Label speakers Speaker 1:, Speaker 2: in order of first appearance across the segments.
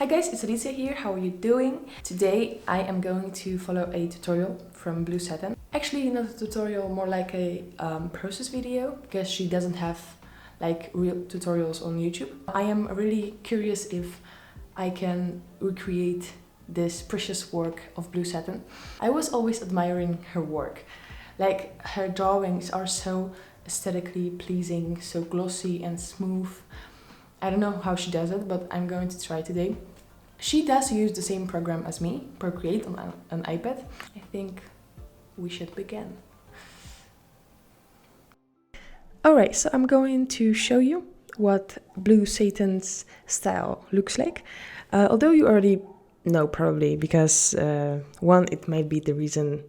Speaker 1: guys, it's Lisa here. How are you doing? Today I am going to follow a tutorial from Bluesssatan. Actually not a tutorial, more like a process video, because she doesn't have like real tutorials on YouTube. I am really curious if I can recreate this precious work of Bluesssatan. I was always admiring her work. Like, her drawings are so aesthetically pleasing, so glossy and smooth. I don't know how she does it, but I'm going to try today. She does use the same program as me, Procreate, on an iPad. I think we should begin. Alright, so I'm going to show you what Bluesssatan's style looks like. Although you already know probably, because one, it might be the reason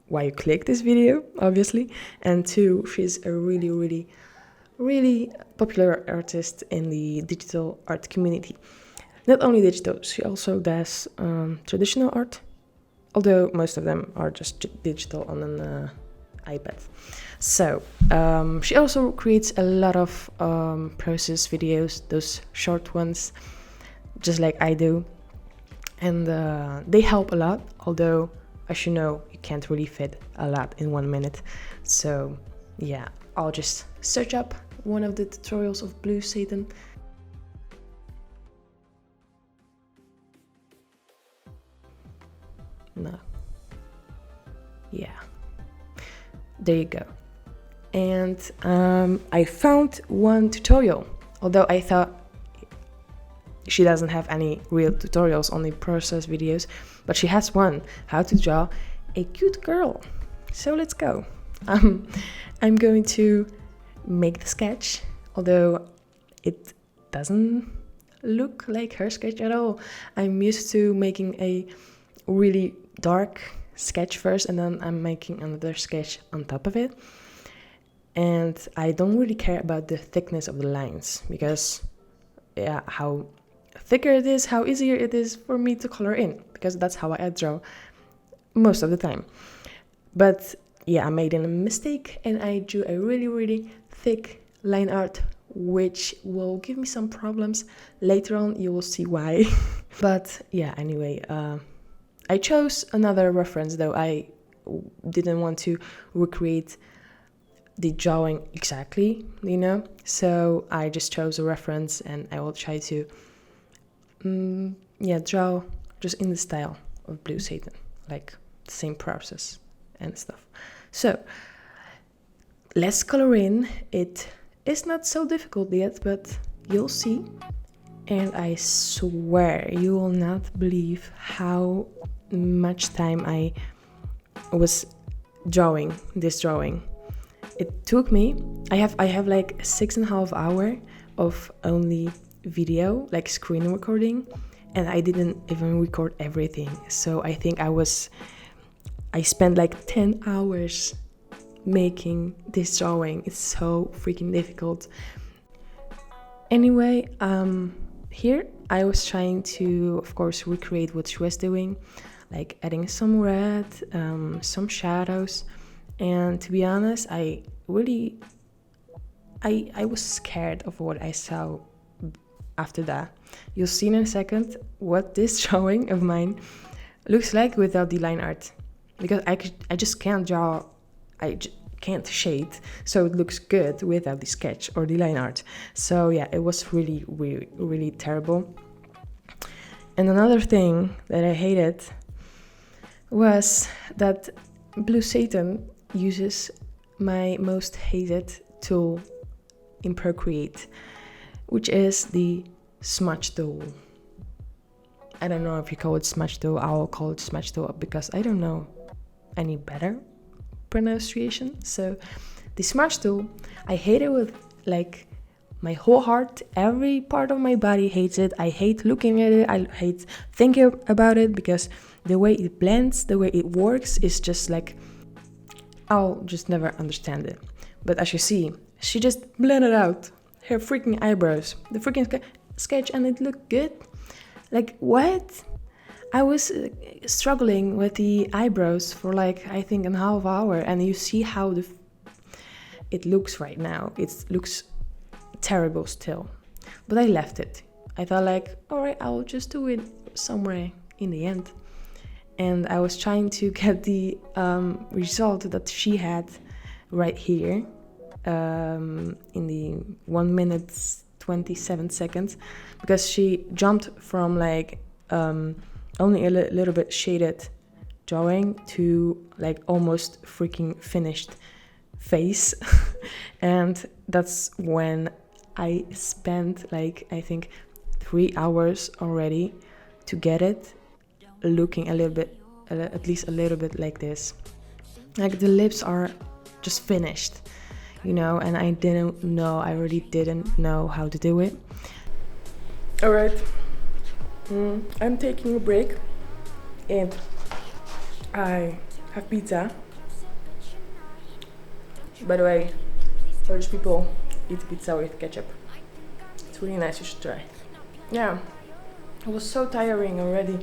Speaker 1: why you click this video, obviously, and two, she's a really popular artist in the digital art community. Not only digital, she also does traditional art, although most of them are just digital on an iPad. So she also creates a lot of process videos, those short ones, just like I do, and they help a lot, although as you know, you can't really fit a lot in 1 minute. So yeah, I'll just search up one of the tutorials of Bluesssatan. No. Yeah. There you go. And I found one tutorial, although I thought she doesn't have any real tutorials, only process videos, but she has one, how to draw a cute girl. So let's go. I'm going to make the sketch, although it doesn't look like her sketch at all. I'm used to making a really dark sketch first, and then I'm making another sketch on top of it. And I don't really care about the thickness of the lines, because yeah, how thicker it is, how easier it is for me to color in, because that's how I draw most of the time. But yeah, I made a mistake and I drew a really thick line art, which will give me some problems later on. You will see why. But yeah, anyway, I chose another reference, though I didn't want to recreate the drawing exactly, you know, so I just chose a reference, and I will try to draw just in the style of Bluesssatan, like the same process and stuff. So let's color in. It is not so difficult yet, but you'll see. And I swear you will not believe how much time I was drawing this drawing. It took me, I have like 6.5 hours of only video, like screen recording, and I didn't even record everything. So I think I spent like 10 hours making this drawing. It's so freaking difficult. Anyway, here I was trying to, of course, recreate what she was doing, like adding some red, some shadows. And to be honest, I was scared of what I saw after that. You'll see in a second what this drawing of mine looks like without the line art, because I just can't draw, can't shade, so it looks good without the sketch or the line art. So yeah, it was really terrible. And another thing that I hated was that Bluesssatan uses my most hated tool in Procreate, which is the smudge tool. I don't know if you call it smudge tool. I'll call it smudge tool because I don't know any better pronunciation. So the smudge tool, I hate it with like my whole heart. Every part of my body hates it. I hate looking at it. I hate thinking about it, because the way it blends, the way it works is just like, I'll just never understand it. But as you see, she just blended out her freaking eyebrows, the freaking sketch, and it looked good. Like, what? I was struggling with the eyebrows for like, I think, a half hour, and you see how it looks right now. It looks terrible still, but I left it. I thought like, all right, I'll just do it somewhere in the end. And I was trying to get the result that she had right here in the 1 minute 27 seconds, because she jumped from like only a little bit shaded drawing to like almost freaking finished face. And that's when I spent like, I think 3 hours already to get it looking a little bit, at least a little bit like this. Like the lips are just finished, you know, and I really didn't know how to do it. All right, I'm taking a break and I have pizza. By the way, Polish people eat pizza with ketchup. It's really nice, you should try. Yeah, it was so tiring already.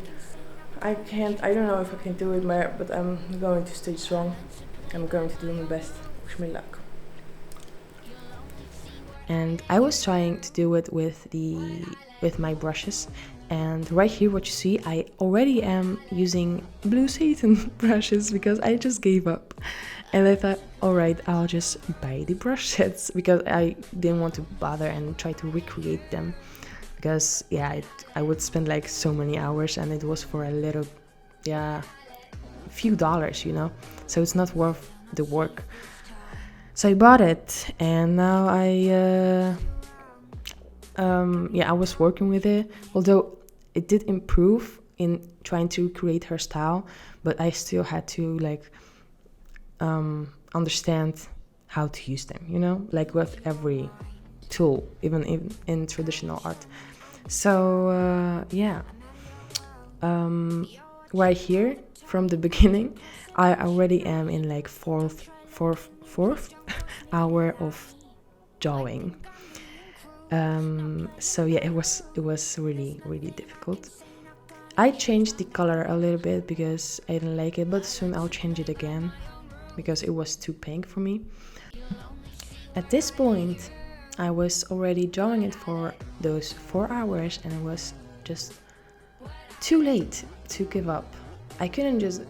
Speaker 1: I don't know if I can do it, but I'm going to stay strong. I'm going to do my best. Wish me luck. And I was trying to do it with my brushes. And right here, what you see, I already am using Bluesssatan brushes because I just gave up. And I thought, all right, I'll just buy the brush sets because I didn't want to bother and try to recreate them. Because yeah, I would spend like so many hours and it was for a few dollars, you know, so it's not worth the work. So I bought it, and now I was working with it, although it did improve in trying to create her style, but I still had to like understand how to use them, you know, like with every tool, even in traditional art. So right here from the beginning, I already am in like fourth hour of drawing. So yeah, it was really difficult. I changed the color a little bit because I didn't like it, but soon I'll change it again because it was too pink for me. At this point, I was already drawing it for those 4 hours and it was just too late to give up. I couldn't just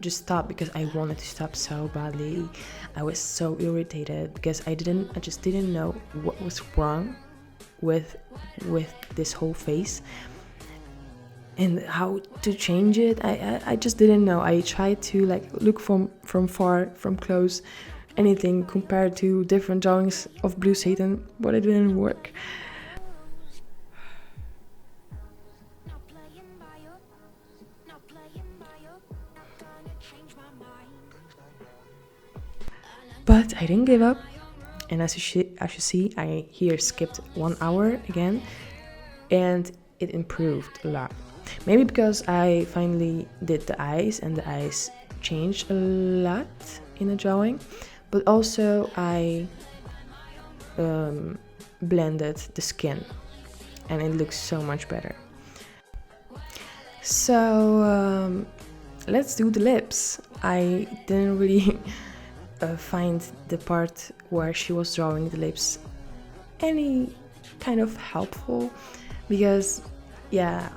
Speaker 1: stop because I wanted to stop so badly. I was so irritated because I just didn't know what was wrong with this whole face and how to change it. I just didn't know. I tried to like look from far, from close, anything compared to different drawings of Bluesssatan, but it didn't work. But I didn't give up, and as you see, I here skipped 1 hour again, and it improved a lot. Maybe because I finally did the eyes, and the eyes changed a lot in the drawing, but also I blended the skin, and it looks so much better. So let's do the lips. I didn't really find the part where she was drawing the lips any kind of helpful, because yeah,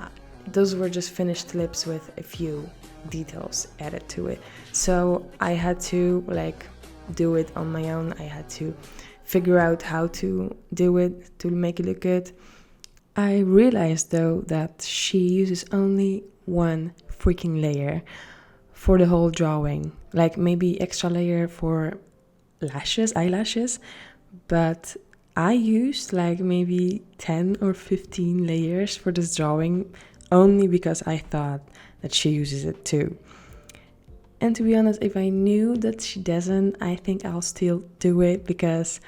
Speaker 1: those were just finished lips with a few details added to it. So I had to like do it on my own. I had to figure out how to do it to make it look good. I realized though that she uses only one freaking layer for the whole drawing, like maybe extra layer for eyelashes, but I used like maybe 10 or 15 layers for this drawing only because I thought that she uses it too. And to be honest, if I knew that she doesn't, I think I'll still do it because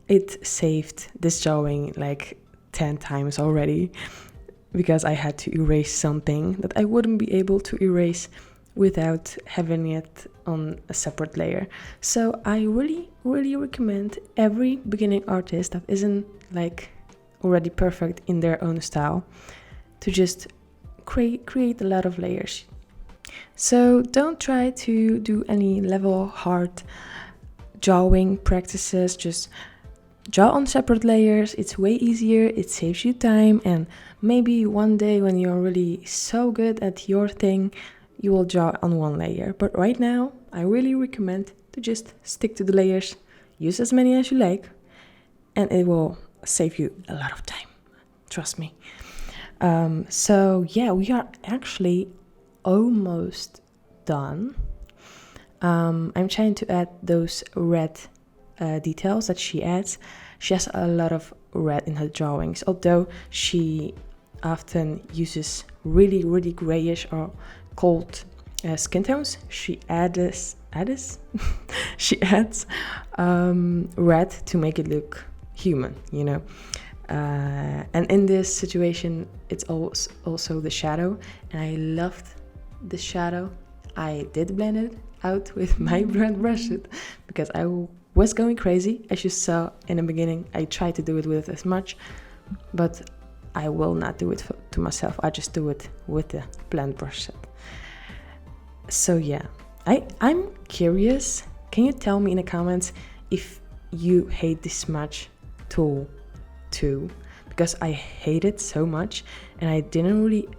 Speaker 1: it saved this drawing like 10 times already, because I had to erase something that I wouldn't be able to erase without having it on a separate layer. So I really recommend every beginning artist that isn't like already perfect in their own style to just create a lot of layers. So don't try to do any level hard drawing practices, just draw on separate layers. It's way easier, it saves you time, and maybe one day when you're really so good at your thing, you will draw on one layer. But right now, I really recommend to just stick to the layers, use as many as you like, and it will save you a lot of time. Trust me. So yeah, we are actually almost done. I'm trying to add those red details that she adds. She has a lot of red in her drawings, although she often uses really grayish or cold skin tones. She adds she adds red to make it look human, you know. And in this situation, it's also the shadow, and I loved the shadow. I did blend it out with my brand brush because I was going crazy. As you saw in the beginning, I tried to do it with as much, but I will not do it to myself. I just do it with the blend brush set. So yeah, I'm curious. Can you tell me in the comments if you hate the smudge tool too? Because I hate it so much, and I didn't really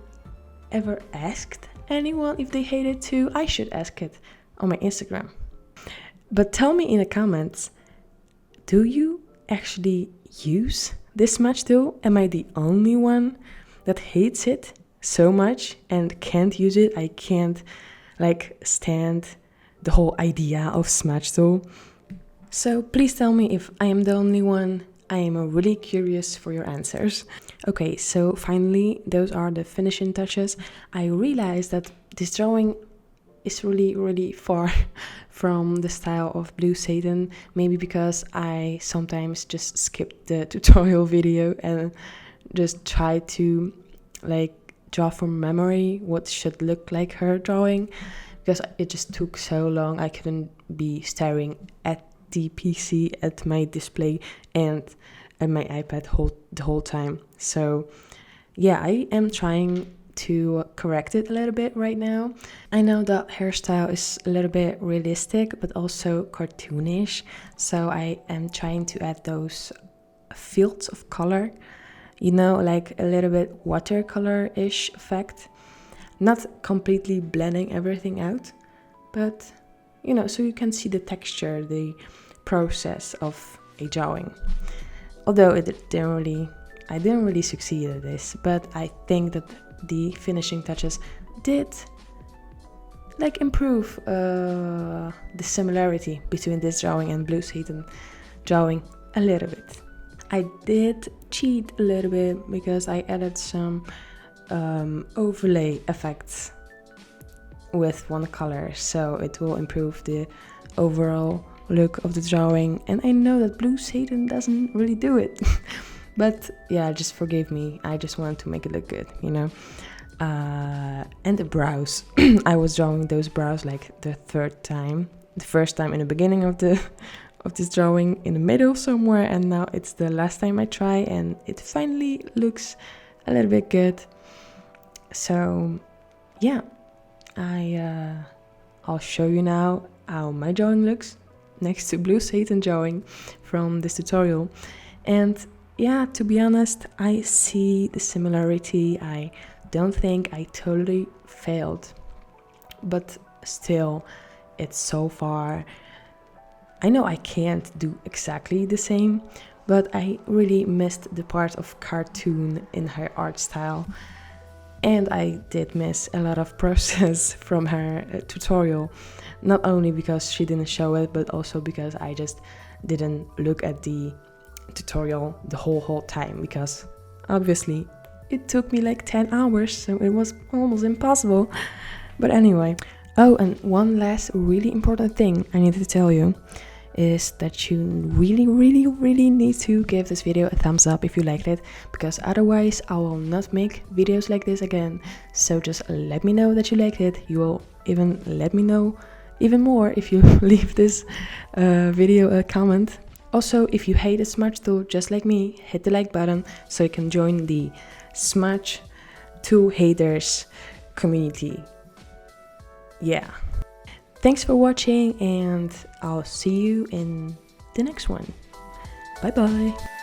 Speaker 1: ever asked anyone if they hate it too. I should ask it on my Instagram. But tell me in the comments, do you actually use this smudge tool? Am I the only one that hates it so much and can't use it? I can't stand the whole idea of smudge tool. So please tell me if I am the only one. I am really curious for your answers. Okay, so finally, those are the finishing touches. I realized that this drawing is really far from the style of Bluesssatan, maybe because I sometimes just skip the tutorial video and just try to draw from memory what should look like her drawing, because it just took so long. I couldn't be staring at the PC, at my display, and at my iPad the whole time. So yeah, I am trying to correct it a little bit right now. I know that hairstyle is a little bit realistic but also cartoonish, so I am trying to add those fields of color, you know, like a little bit watercolor-ish effect. Not completely blending everything out, but you know, so you can see the texture, the process of a drawing. Although I didn't really succeed at this, but I think that the finishing touches did improve the similarity between this drawing and Bluesssatan drawing a little bit. I did cheat a little bit because I added some overlay effects with one color, so it will improve the overall look of the drawing, and I know that Bluesssatan doesn't really do it. But yeah, just forgive me, I just wanted to make it look good, you know. And the brows. I was drawing those brows the third time. The first time in the beginning of this drawing, in the middle somewhere, and now it's the last time I try, and it finally looks a little bit good. So yeah, I'll show you now how my drawing looks next to Bluesssatan drawing from this tutorial. And yeah, to be honest, I see the similarity. I don't think I totally failed, but still, it's so far. I know I can't do exactly the same, but I really missed the part of cartoon in her art style. And I did miss a lot of process from her tutorial, not only because she didn't show it, but also because I just didn't look at the tutorial the whole time, because obviously it took me 10 hours, so it was almost impossible. But anyway, oh, and one last really important thing I need to tell you is that you really need to give this video a thumbs up if you liked it, because otherwise I will not make videos like this again. So just let me know that you liked it. You will even let me know even more if you leave this video a comment. Also, if you hate a smudge tool just like me, hit the like button so you can join the smudge tool haters community. Yeah. Thanks for watching, and I'll see you in the next one. Bye bye.